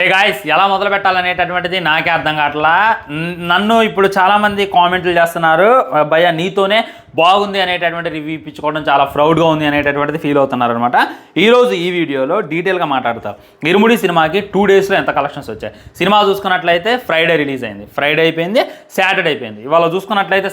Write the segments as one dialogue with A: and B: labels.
A: Hey guys, ఎలా మొదలు పెట్టాలనేటటువంటిది నాకే అర్థం కావట్లా. నన్ను ఇప్పుడు చాలామంది కామెంట్లు చేస్తున్నారు, భయ్య నీతోనే బాగుంది అనేటటువంటి రివ్యూ ఇప్పించుకోవడం చాలా ప్రౌడ్గా ఉంది అనేటటువంటిది ఫీల్ అవుతున్నారు అనమాట. ఈరోజు ఈ వీడియోలో డీటెయిల్గా మాట్లాడతాం. ఇరుముడి సినిమాకి 2 డేస్లో ఎంత కలెక్షన్స్ వచ్చాయి. సినిమా చూసుకున్నట్లయితే ఫ్రైడే రిలీజ్ అయింది, ఫ్రైడే అయిపోయింది, సాటర్డే అయిపోయింది. ఇవాళ చూసుకున్నట్లయితే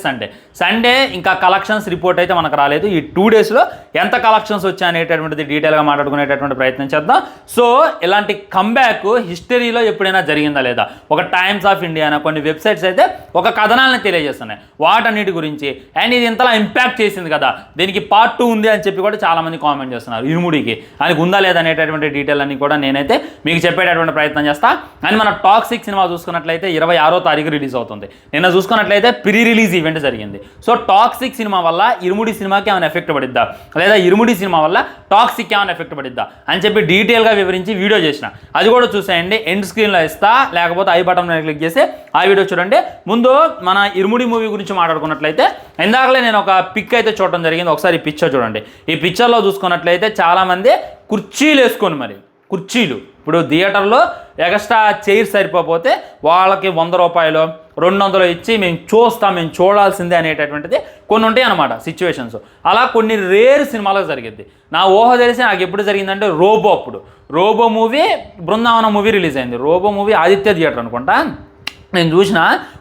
A: సండే ఇంకా కలెక్షన్స్ రిపోర్ట్ అయితే మనకు రాలేదు. ఈ 2 డేస్లో ఎంత కలెక్షన్స్ వచ్చాయి అనేటటువంటిది డీటెయిల్గా మాట్లాడుకునేటటువంటి ప్రయత్నం చేద్దాం. సో ఇలాంటి కంబ్యాక్ హిస్టరీలో ఎప్పుడైనా జరిగిందా లేదా, ఒక టైమ్స్ ఆఫ్ ఇండియా కొన్ని వెబ్సైట్స్ అయితే ఒక కథనాలను తెలియజేస్తున్నాయి వాటన్నిటి గురించి. అండ్ ఇది ఇంతలా ఇంపాక్ట్ చేసింది కదా, దీనికి పార్ట్ 2 ఉంది అని చెప్పి కూడా చాలామంది కామెంట్ చేస్తున్నారు. ఇరుముడికి ఆయనకు ఉందా లేదా అనేటటువంటి డీటెయిల్ అన్ని కూడా నేనైతే మీకు చెప్పేటటువంటి ప్రయత్నం చేస్తా. అండ్ మన టాక్సిక్ సినిమా చూసుకున్నట్లయితే 26వ తారీఖు రిలీజ్ అవుతుంది. నిన్న చూసుకున్నట్లయితే ప్రీ రిలీజ్ ఈవెంట్ జరిగింది. సో టాక్సిక్ సినిమా వల్ల ఇరుముడి సినిమాకి ఏమైనా ఎఫెక్ట్ పడిద్దా, లేదా ఇరుముడి సినిమా వల్ల టాక్సిక్ ఏమైనా ఎఫెక్ట్ పడిద్దా అని చెప్పి డీటెయిల్గా వివరించి వీడియో చేసిన, అది కూడా చూసేయండి. ఎండ్ స్క్రీన్లో ఇస్తా, లేకపోతే ఐ బటన్ మీద క్లిక్ చేసి ఆ వీడియో చూడండి. ముందు మన ఇరుముడి మూవీ గురించి మాట్లాడుకున్నట్లయితే ఇందాకలే నేను ఒక పిక్ అయితే చూడడం జరిగింది. ఒకసారి ఈ పిక్చర్ చూడండి. ఈ పిక్చర్లో చూసుకున్నట్లయితే చాలామంది కుర్చీలు వేసుకొని, మరి కుర్చీలు ఇప్పుడు థియేటర్లో ఎక్స్ట్రా చైర్స్ సరిపోతే వాళ్ళకి 100 రూపాయలు 200 ఇచ్చి మేము చూడాల్సిందే అనేటటువంటిది కొన్ని ఉంటాయి అన్నమాట సిచ్యువేషన్స్. అలా కొన్ని రేర్ సినిమాలకు జరిగింది. నా ఊహ తెలిసి నాకు ఎప్పుడు జరిగిందంటే robo movie Brindavanam movie release అయింది. రోబో మూవీ ఆదిత్య థియేటర్ అనుకుంటా, నేను చూసిన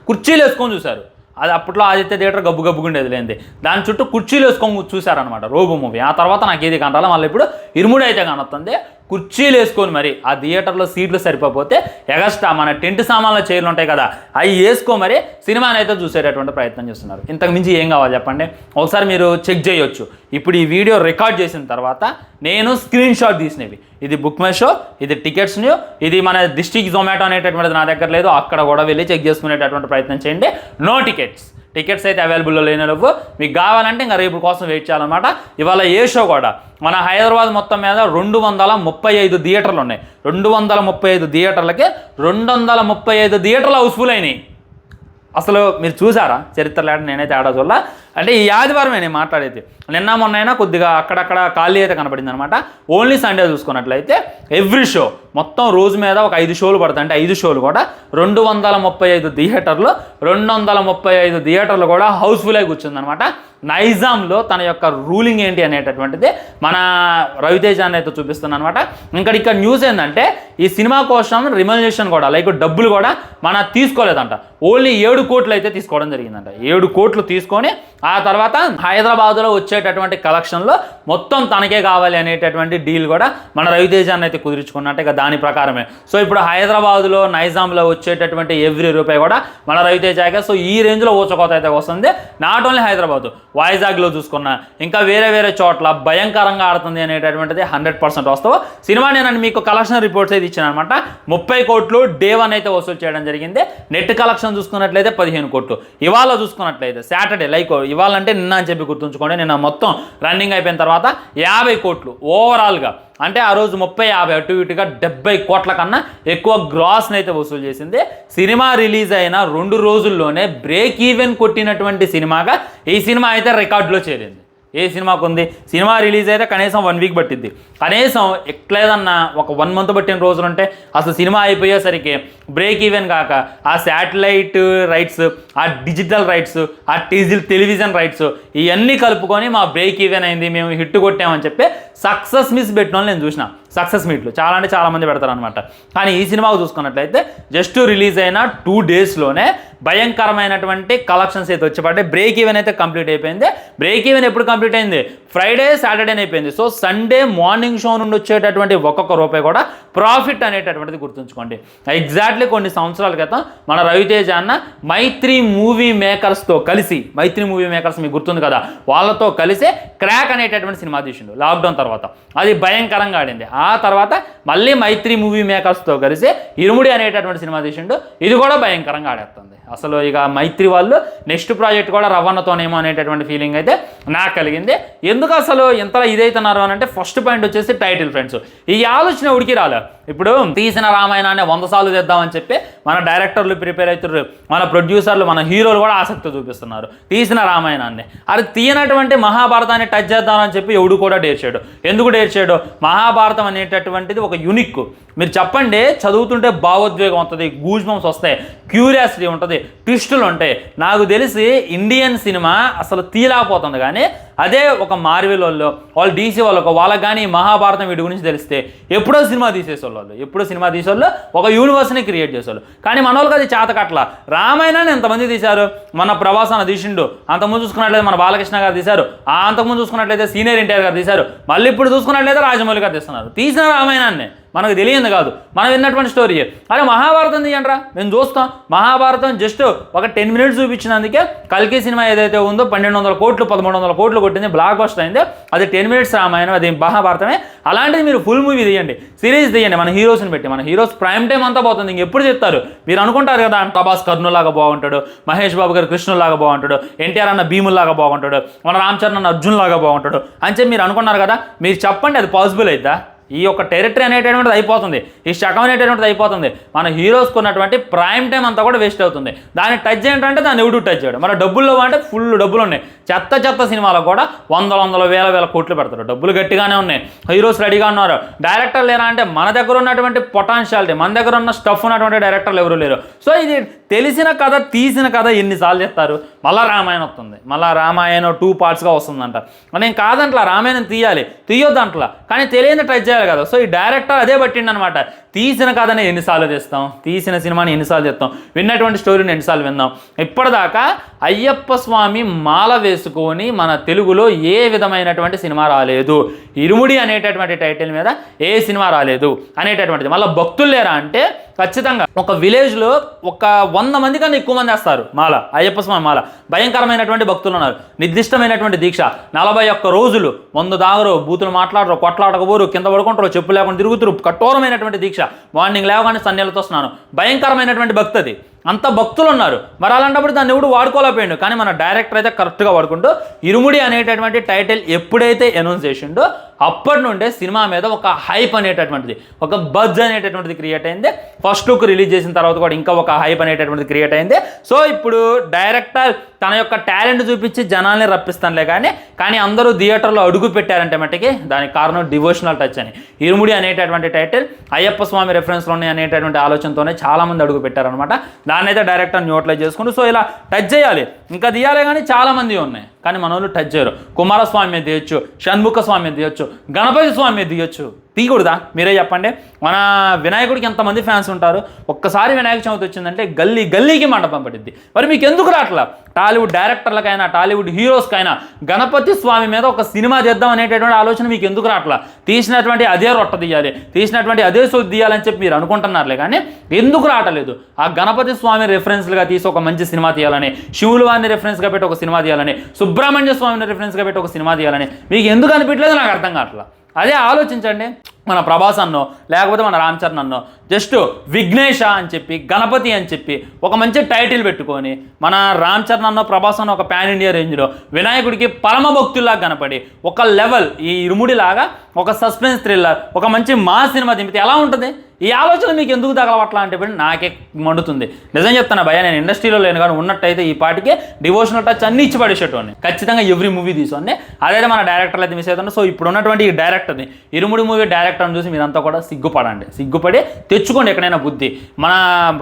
A: కుర్చీలు వేసుకొని చూశారు. అది అప్పట్లో ఆదిత్య థియేటర్ గబ్బుగుండేది లేనిది, దాని చుట్టూ కుర్చీలు వేసుకొని చూశారనమాట రోబో మూవీ. ఆ తర్వాత నాకు ఏది కనరాలి, మళ్ళీ ఇప్పుడు ఇరుముడి అయితే కనొస్తుంది. కుర్చీలు వేసుకొని మరి ఆ థియేటర్లో సీట్లు సరిపోతే ఎగస్ట్రా మన టెంట్ సామాన్ల చైర్లు ఉంటాయి కదా, అవి వేసుకో మరి సినిమాని అయితే చూసేటటువంటి ప్రయత్నం చేస్తున్నారు. ఇంతకు మించి ఏం కావాలి చెప్పండి. ఒకసారి మీరు చెక్ చేయొచ్చు. ఇప్పుడు ఈ వీడియో రికార్డ్ చేసిన తర్వాత నేను స్క్రీన్ షాట్ తీసినవి, ఇది బుక్ మై షో, ఇది టికెట్స్ న్యూ, ఇది మన డిస్ట్రిక్ట్ జొమాటో అనేటటువంటిది నా దగ్గర లేదు, అక్కడ కూడా వెళ్ళి చెక్ చేసుకునేటటువంటి ప్రయత్నం చేయండి. నో టికెట్స్ అయితే అవైలబుల్లో లేవు. మీకు కావాలంటే ఇంకా రేపు కోసం వెయిట్ చేయాలన్నమాట. ఇవాళ ఏ షో కూడా మన హైదరాబాద్ మొత్తం మీద 235 థియేటర్లు ఉన్నాయి. 235 థియేటర్లకి 235 థియేటర్లు హౌస్ఫుల్ అయినాయి. అసలు మీరు చూసారా చరిత్రలో? నేనైతే ఆడ చూడాల. అంటే ఈ ఆదివారమే నేను మాట్లాడేది, నిన్న మొన్నైనా కొద్దిగా అక్కడక్కడ ఖాళీ అయితే కనపడింది అనమాట. ఓన్లీ సండే చూసుకున్నట్లయితే ఎవ్రీ షో మొత్తం రోజు మీద ఒక 5 షోలు పడతాయి. అంటే 5 షోలు కూడా 235 థియేటర్లు, 235 థియేటర్లు కూడా హౌస్ఫుల్ అయి కూర్చుందనమాట. నైజాంలో తన యొక్క రూలింగ్ ఏంటి అనేటటువంటిది మన రవితేజాన్ని అయితే చూపిస్తుంది అనమాట. ఇక్కడ న్యూస్ ఏంటంటే ఈ సినిమా కోసం రిమల్యూషన్ కూడా లైక్ డబ్బులు కూడా మన తీసుకోలేదంట. ఓన్లీ 7 కోట్లు అయితే తీసుకోవడం జరిగిందంట. 7 కోట్లు తీసుకొని ఆ తర్వాత హైదరాబాద్లో వచ్చేటటువంటి కలెక్షన్లో మొత్తం తనకే కావాలి అనేటటువంటి డీల్ కూడా మన రవితేజాన్ని అయితే కుదుర్చుకున్నట్టే ఇక దాని ప్రకారమే. సో ఇప్పుడు హైదరాబాద్లో నైజాంలో వచ్చేటటువంటి ఎవ్రీ రూపాయి కూడా మన రవితేజాకే. సో ఈ రేంజ్లో ఊచకోత అయితే వస్తుంది. నాట్ ఓన్లీ హైదరాబాద్, వైజాగ్లో చూసుకున్నా ఇంకా వేరే చోట్ల భయంకరంగా ఆడుతుంది అనేటటువంటిది 100% వస్తావు. సినిమా నేను మీకు కలెక్షన్ రిపోర్ట్స్ అయితే ఇచ్చాను అనమాట. 30 కోట్లు డే 1 అయితే వసూలు చేయడం జరిగింది. నెట్ కలెక్షన్ చూసుకున్నట్లయితే 15 కోట్లు. ఇవాళ చూసుకున్నట్లయితే సాటర్డే, లైక్ ఇవాళ అంటే నిన్న అని చెప్పి గుర్తుంచుకోండి, నిన్న మొత్తం రన్నింగ్ అయిపోయిన తర్వాత 50 కోట్లు ఓవరాల్గా. అంటే ఆ రోజు 30-50 అటు ఇటుగా 70 కోట్ల కన్నా ఎక్కువ గ్రాస్ని అయితే వసూలు చేసింది. సినిమా రిలీజ్ అయిన 2 రోజుల్లోనే బ్రేక్ ఈవెన్ కొట్టినటువంటి సినిమాగా ఈ సినిమా అయితే రికార్డులో చేరింది. ఏ సినిమాకు ఉంది? సినిమా రిలీజ్ అయితే కనీసం 1 వీక్ పట్టింది. కనీసం ఎట్లేదన్నా ఒక 1 మంత్ పట్టిన రోజులు ఉంటే అసలు సినిమా అయిపోయేసరికి బ్రేక్ ఈవెన్ కాక ఆ శాటిలైట్ రైట్స్, ఆ డిజిటల్ రైట్స్, ఆ టెలివిజన్ రైట్స్ ఇవన్నీ కలుపుకొని మా బ్రేక్ ఈవెన్ అయింది, మేము హిట్ కొట్టామని చెప్పి సక్సెస్ మీట్స్ పెట్టిన వాళ్ళు నేను చూసిన. సక్సెస్ మీట్లు చాలా అంటే చాలామంది పెడతారనమాట. కానీ ఈ సినిమాకు చూసుకున్నట్లయితే జస్ట్ రిలీజ్ అయిన 2 డేస్లోనే భయంకరమైనటువంటి కలెక్షన్స్ అయితే వచ్చేపడ్డాయి. బ్రేక్ ఈవెన్ అయితే కంప్లీట్ అయిపోయింది. బ్రేక్ ఈవెన్ ఎప్పుడు కంప్లీట్ అయింది? ఫ్రైడే సాటర్డేనే అయిపోయింది. సో సండే మార్నింగ్ షో నుండి వచ్చేటటువంటి ఒక్కొక్క రూపాయి కూడా ప్రాఫిట్ అనేటటువంటిది గుర్తుంచుకోండి. ఎగ్జాక్ట్లీ కొన్ని సంవత్సరాల క్రితం మన రవితేజ అన్న మైత్రి మూవీ మేకర్స్తో కలిసి, మైత్రి మూవీ మేకర్స్ మీకు గుర్తుంది కదా, వాళ్ళతో కలిసి క్రాక్ అనేటటువంటి సినిమా తీసిండు లాక్డౌన్ తర్వాత. అది భయంకరంగా ఆడింది. ఆ తర్వాత మళ్ళీ మైత్రి మూవీ మేకర్స్తో కలిసి ఇరుముడి అనేటటువంటి సినిమా తీసిండు. ఇది కూడా భయంకరంగా ఆడేస్తుంది. అసలు ఇక మైత్రి వాళ్ళు నెక్స్ట్ ప్రాజెక్ట్ కూడా రవ్వన్నతోనేమో అనేటటువంటి ఫీలింగ్ అయితే నాకు కలిగింది. ఎందుకు అసలు ఇంతలా ఇదైతున్నారు అని అంటే ఫస్ట్ పాయింట్ వచ్చేసి టైటిల్ ఫ్రెండ్స్. ఈ ఆలోచన ఉడికి రాలే. ఇప్పుడు తీసిన రామాయణాన్ని 100 సార్లు తెద్దామని చెప్పి మన డైరెక్టర్లు ప్రిపేర్ అవుతారు, మన ప్రొడ్యూసర్లు, మన హీరోలు కూడా ఆసక్తి చూపిస్తున్నారు తీసిన రామాయణాన్ని. అది తీయనటువంటి మహాభారతాన్ని టచ్ చేద్దామని చెప్పి ఎవడు కూడా డేర్చాడు. ఎందుకు డేర్చాడు? మహాభారతం అనేటటువంటిది ఒక యూనిక్. మీరు చెప్పండి, చదువుతుంటే భావోద్వేగం వస్తుంది, గూజ్ బంప్స్ వస్తాయి, క్యూరియాసిటీ ఉంటుంది, ట్విస్టులు ఉంటాయి. నాకు తెలిసి ఇండియన్ సినిమా అసలు తీయలేకపోతుంది. కానీ అదే ఒక మార్వెల్ వాళ్ళు డీసీ వాళ్ళకి కానీ మహాభారతం వీటి గురించి తెలిస్తే ఎప్పుడో సినిమా తీసేసేవాళ్ళు, ఎప్పుడో సినిమా తీసేవాళ్ళు, ఒక యూనివర్స్ని క్రియేట్ చేసేవాళ్ళు. కానీ మన వాళ్ళకి అది చేతకట్ల. రామాయణాన్ని ఎంతమంది తీశారు? మన ప్రభాస్ అన్న తీసిండు, అంతకుముందు చూసుకున్నట్లయితే మన బాలకృష్ణ గారు తీశారు, అంతకుముందు చూసుకున్నట్లయితే సీనియర్ ఎన్టీఆర్ గారు తీశారు, మళ్ళీ ఇప్పుడు చూసుకున్నట్లయితే రాజమౌళి గారు తీస్తున్నారు. తీసిన రామాయణాన్ని మనకు తెలియదు కాదు, మనం విన్నటువంటి స్టోరీ. అరే మహాభారతం తీయండిరా, మేము చూస్తాం. మహాభారతం జస్ట్ ఒక 10 minutes చూపించినందుకే కల్కి సినిమా ఏదైతే ఉందో 1200 కోట్లు 1300 కోట్లు కొట్టింది, బ్లాక్ బస్టర్ అయింది. అది 10 minutes రామాయణం, అది మహాభారతమే. అలాంటిది మీరు ఫుల్ మూవీ తీయండి, సిరీస్ తీయండి, మన హీరోస్ని పెట్టి. మన హీరోస్ ప్రైమ్ టైం అంతా పోతుంది, ఇంకెప్పుడు చెప్తారు? మీరు అనుకుంటారు కదా ప్రభాస్ కర్ణులాగా బాగుంటాడు, మహేష్ బాబు గారు కృష్ణులాగా బాగుంటాడు, ఎన్టీఆర్ అన్న భీముల్లాగా బాగుంటాడు, మన రామ్ చరణ్ అన్న అర్జున్లాగా బాగుంటాడు అని చెప్పి మీరు అనుకున్నారు కదా. మీరు చెప్పండి, అది పాసిబుల్ అవుతుందా? ఈ యొక్క టెరిటరీ అనేటటువంటిది అయిపోతుంది, ఈ శకం అనేటటువంటిది అయిపోతుంది. మన హీరోస్కి ఉన్నటువంటి ప్రైమ్ టైం అంతా కూడా వేస్ట్ అవుతుంది. దాన్ని టచ్ చేయంటే దాన్ని ఎవడు టచ్ చేయడు. మన డబ్బుల్లో అంటే ఫుల్ డబ్బులు ఉన్నాయి. చెత్త సినిమాలకు కూడా వందల వేల కోట్లు పెడతారు. డబ్బులు గట్టిగానే ఉన్నాయి, హీరోస్ రెడీగా ఉన్నారు. డైరెక్టర్ లేరా అంటే మన దగ్గర ఉన్నటువంటి పొటెన్షియాలిటీ, మన దగ్గర ఉన్న స్టఫ్ ఉన్నటువంటి డైరెక్టర్లు ఎవరు లేరు. సో ఇది తెలిసిన కథ, తీసిన కథ ఎన్నిసార్లు చెప్తారు? మళ్ళీ రామాయణం వస్తుంది, మళ్ళీ రామాయణం 2 partsగా వస్తుందంట. నేను కాదంట్లా, రామాయణం తీయొద్దంట్లా, కానీ తెలియని టచ్ చేయాలి కదా. సో ఈ డైరెక్టర్ అదే పట్టిండి అనమాట. తీసిన కథని ఎన్నిసార్లు తెస్తాం, తీసిన సినిమాని ఎన్నిసార్లు తెస్తాం, విన్నటువంటి స్టోరీని ఎన్నిసార్లు విందాం. ఇప్పటిదాకా అయ్యప్ప స్వామి మాల వేసుకొని మన తెలుగులో ఏ విధమైనటువంటి సినిమా రాలేదు. ఇరుముడి అనేటటువంటి టైటిల్ మీద ఏ సినిమా రాలేదు అనేటటువంటిది. మళ్ళీ భక్తులు లేరా అంటే ఖచ్చితంగా ఒక విలేజ్లో ఒక 100 మంది కన్నా ఎక్కువ మంది వేస్తారు మాల, అయ్యప్ప స్వామి మాల. భయంకరమైనటువంటి భక్తులు ఉన్నారు, నిర్దిష్టమైనటువంటి దీక్ష. 41 రోజులు మందు దాగరు, బూతులు మాట్లాడరు, కొట్లాడకపోరు, కింద పడుకుంటారు, చెప్పు లేకుండా తిరుగుతురు. కఠోరమైనటువంటి దీక్ష. మార్నింగ్ లేవగానే సన్యాలతో స్నానం. భయంకరమైనటువంటి భక్తి అది. అంత భక్తులు ఉన్నారు. మరి అలాంటప్పుడు దాన్ని ఎవడు వాడుకోలేకపోయాడు. కానీ మన డైరెక్టర్ అయితే కరెక్ట్గా వాడుకుంటూ ఇరుముడి అనేటటువంటి టైటిల్ ఎప్పుడైతే అనౌన్స్ చేసిండో అప్పటి నుండే సినిమా మీద ఒక హైప్ అనేటటువంటిది, ఒక బజ్ అనేటటువంటిది క్రియేట్ అయింది. ఫస్ట్ లుక్ రిలీజ్ చేసిన తర్వాత కూడా ఇంకా ఒక హైప్ అనేటటువంటిది క్రియేట్ అయింది. సో ఇప్పుడు డైరెక్టర్ తన యొక్క టాలెంట్ చూపించి జనాల్ని రప్పిస్తానులే కానీ అందరూ థియేటర్లో అడుగు పెట్టారంటే మట్టికి దానికి కారణం డివోషనల్ టచ్ అని. ఇరుముడి అనేటటువంటి టైటిల్ అయ్యప్ప స్వామి రెఫరెన్స్లో ఉన్నాయి అనేటటువంటి ఆలోచనతోనే చాలామంది అడుగు పెట్టారనమాట. దాన్ని అయితే డైరెక్టర్ న్యూట్లైజ్ చేసుకుంటూ సో ఇలా టచ్ చేయాలి, ఇంకా తీయాలి, కానీ చాలామంది ఉన్నాయి కానీ మన వాళ్ళు టచ్ చేయరు. కుమారస్వామి మీద తీయొచ్చు, షణ్ముఖ స్వామి మీద తీయొచ్చు, గణపతి స్వామి మీద తీయొచ్చు. తీయకూడదా? మీరే చెప్పండి. మన వినాయకుడికి ఎంతమంది ఫ్యాన్స్ ఉంటారు? ఒక్కసారి వినాయక చవితి వచ్చిందంటే గల్లీకి మండపం పడిద్ది. మరి మీకు ఎందుకు రాట్లా? టాలీవుడ్ డైరెక్టర్లకైనా టాలీవుడ్ హీరోస్కైనా గణపతి స్వామి మీద ఒక సినిమా చేద్దాం అనేటటువంటి ఆలోచన మీకు ఎందుకు రాట్లా? తీసినటువంటి అదే రొట్ట తీయాలి, తీసినటువంటి అదే సొద్దు తీయాలని చెప్పి మీరు అనుకుంటున్నారులే కానీ ఎందుకు రావట్లేదు? ఆ గణపతి స్వామి రెఫరెన్స్లుగా తీసి ఒక మంచి సినిమా తీయాలని, శివులు వారిని రెఫరెన్స్గా పెట్టి ఒక సినిమా తీయాలని, సుబ్రహ్మణ్య స్వామిని రెఫరెన్స్గా పెట్టి ఒక సినిమా తీయాలని మీకు ఎందుకు అనిపించలేదు? నాకు అర్థం కావట్లా. అదే ఆలోచించండి. మన ప్రభాస్ అన్నో లేకపోతే మన రామ్ చరణ్ అన్నో జస్ట్ విఘ్నేష అని చెప్పి, గణపతి అని చెప్పి ఒక మంచి టైటిల్ పెట్టుకొని మన రామ్ చరణ్ అన్నో ప్రభాస్ అన్న ఒక పాన్ ఇండియా రేంజ్లో వినాయకుడికి పరమ భక్తుల్లాగా కనపడి ఒక లెవెల్ ఈ ఇరుముడిలాగా ఒక సస్పెన్స్ థ్రిల్లర్ ఒక మంచి మా సినిమా దింపితే ఎలా ఉంటుంది? ఈ ఆలోచన మీకు ఎందుకు తగలవట్లా అంటే నాకే మండుతుంది. నిజం చెప్తాను భయ్యా, నేను ఇండస్ట్రీలో లేను కానీ ఉన్నట్టయితే ఈ పాటికే డివోషనల్ టచ్ అన్ని ఇచ్చి పడేసేటోని ఖచ్చితంగా ఎవ్రీ మూవీ తీసుకోండి. అదైతే మన డైరెక్టర్లు అయితే మిస్ అవుతుంది. సో ఇప్పుడు ఉన్నటువంటి ఈ డైరెక్టర్ని, ఇరుముడి మూవీ డైరెక్టర్ని చూసి మీరంతా కూడా సిగ్గుపడండి, సిగ్గుపడి తెచ్చుకోండి ఎక్కడైనా బుద్ధి. మన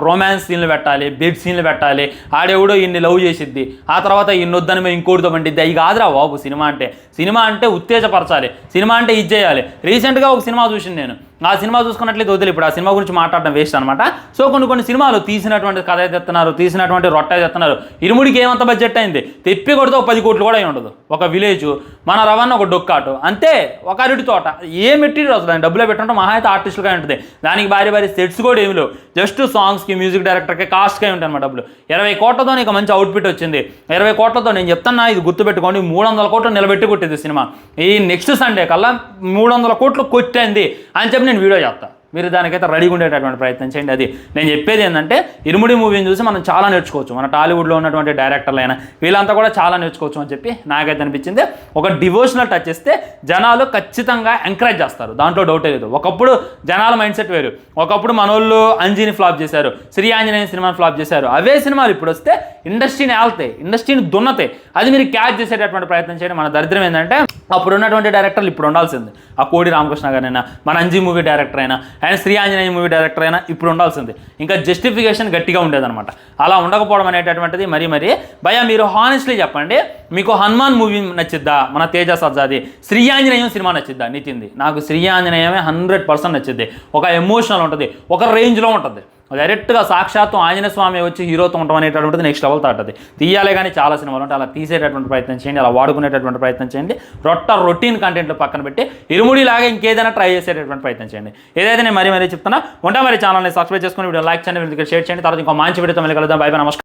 A: రొమాన్స్ సీన్లు పెట్టాలి, బెడ్ సీన్లు పెట్టాలి, ఆడెవడో ఇన్ని లవ్ చేసిద్ది, ఆ తర్వాత ఇన్ని వద్దని మేము ఇంకోటితో పండిద్ది. అవి కాదురా బాబు సినిమా అంటే. సినిమా అంటే ఉత్తేజపరచాలి, సినిమా అంటే ఇది చేయాలి. రీసెంట్గా ఒక సినిమా చూసింది నేను, ఆ సినిమా చూసుకున్నట్లయితే వదిలి ఇప్పుడు ఆ సినిమా గురించి మాట్లాడడం వేస్ట్ అనమాట. సో కొన్ని సినిమాలు తీసినటువంటి కథ తెస్తున్నారు, తీసినటువంటి రొట్ట తెస్తున్నారు. ఇరుముడికి ఏమంత బడ్జెట్ అయింది? తెప్పి కొడితే 10 కోట్లు కూడా అయి ఉండదు. ఒక విలేజ్, మన రవన్న ఒక డొక్కాటు అంతే, ఒక అరటి తోట, ఏ మెటీరియల్ వస్తుంది దాన్ని డబ్బులో పెట్టుంటే మహా అయితే ఆర్టిస్టులుగా ఉంటుంది. దానికి భారీ సెట్స్ కూడా ఏమి లేవు, జస్ట్ సాంగ్స్కి, మ్యూజిక్ డైరెక్టర్కి, కాస్ట్గా ఉంటాయి అన్నమాట డబ్బులు. 20 కోట్లతో నీకు మంచి అవుట్ఫిట్ వచ్చింది. 20 కోట్లతో నేను చెప్తున్నా, ఇది గుర్తుపెట్టుకోండి, 300 కోట్లు నిలబెట్టి కొట్టింది సినిమా. ఈ నెక్స్ట్ సండే కల్లా 300 కోట్లు కొట్టింది అని చెప్పి నేను వీడియో చేస్తాను. మీరు దానికైతే రెడీగా ఉండేటటువంటి ప్రయత్నం చేయండి. అది నేను చెప్పేది ఏంటంటే ఇరుముడి మూవీని చూసి మనం చాలా నేర్చుకోవచ్చు. మన టాలీవుడ్లో ఉన్నటువంటి డైరెక్టర్లైనా వీళ్ళంతా కూడా చాలా నేర్చుకోవచ్చు అని చెప్పి నాకైతే అనిపించింది. ఒక డివోషనల్ టచ్ ఇస్తే జనాలు ఖచ్చితంగా ఎంకరేజ్ చేస్తారు, దాంట్లో డౌటే లేదు. ఒకప్పుడు జనాల మైండ్ సెట్ వేరు. ఒకప్పుడు మనోళ్ళు అంజీని ఫ్లాప్ చేశారు, శ్రీ ఆంజనేయ సినిమాని ఫ్లాప్ చేశారు. అవే సినిమాలు ఇప్పుడు వస్తే ఇండస్ట్రీని ఆల్తాయి, ఇండస్ట్రీని దున్నతాయి. అది మీరు క్యాచ్ చేసేటటువంటి ప్రయత్నం చేయండి. మన దరిద్రం ఏంటంటే అప్పుడు ఉన్నటువంటి డైరెక్టర్లు ఇప్పుడు ఉండాల్సింది. ఆ కోడి రామకృష్ణ గారైనా, మన అంజీ మూవీ డైరెక్టర్ అయినా, and Sri Anjaneya movie director అయినా ఇప్పుడు ఉండాల్సింది. ఇంకా జస్టిఫికేషన్ గట్టిగా ఉండేదన్నమాట. అలా ఉండకపోవడం అనేటటువంటిది మరీ భయ మీరు హానెస్ట్లీ చెప్పండి, మీకు హనుమాన్ మూవీ నచ్చిద్దా, మన తేజ సజ్జాది, శ్రీ ఆంజనేయం సినిమా నచ్చిద్దా? నితింది. నాకు శ్రీ ఆంజనేయమే 100% నచ్చిద్ది. ఒక ఎమోషనల్ ఉంటుంది, ఒక రేంజ్లో ఉంటుంది. డైరెక్ట్గా సాక్షాత్తు ఆంజనేయ స్వామి వచ్చి హీరోతో ఉండడం అనేటటువంటిది నెక్స్ట్ లెవెల్ తాటది. తీయాలే కానీ చాలా సినిమాలు ఉంటాయి, అలా తీసేటటువంటి ప్రయత్నం చేయండి, అలా వాడుకునేటటువంటి ప్రయత్నం చేయండి. రొటీన్ కంటెంట్లు పక్కన పెట్టి ఇరుముడిలాగా ఇంకేదైనా ట్రై చేసేటటువంటి ప్రయత్నం చేయండి. ఏదైతే నేను మరీ చెప్తున్నా. ఉంటా మరి ఛానల్ని సబ్స్క్రైబ్ చేసుకుని వీడియో లైక్ చేయండి, షేర్ చేయండి. తర్వాత ఇంకో మంచి వీడియోతో మళ్ళీ కలుద్దాం. బై బై, నమస్కారం.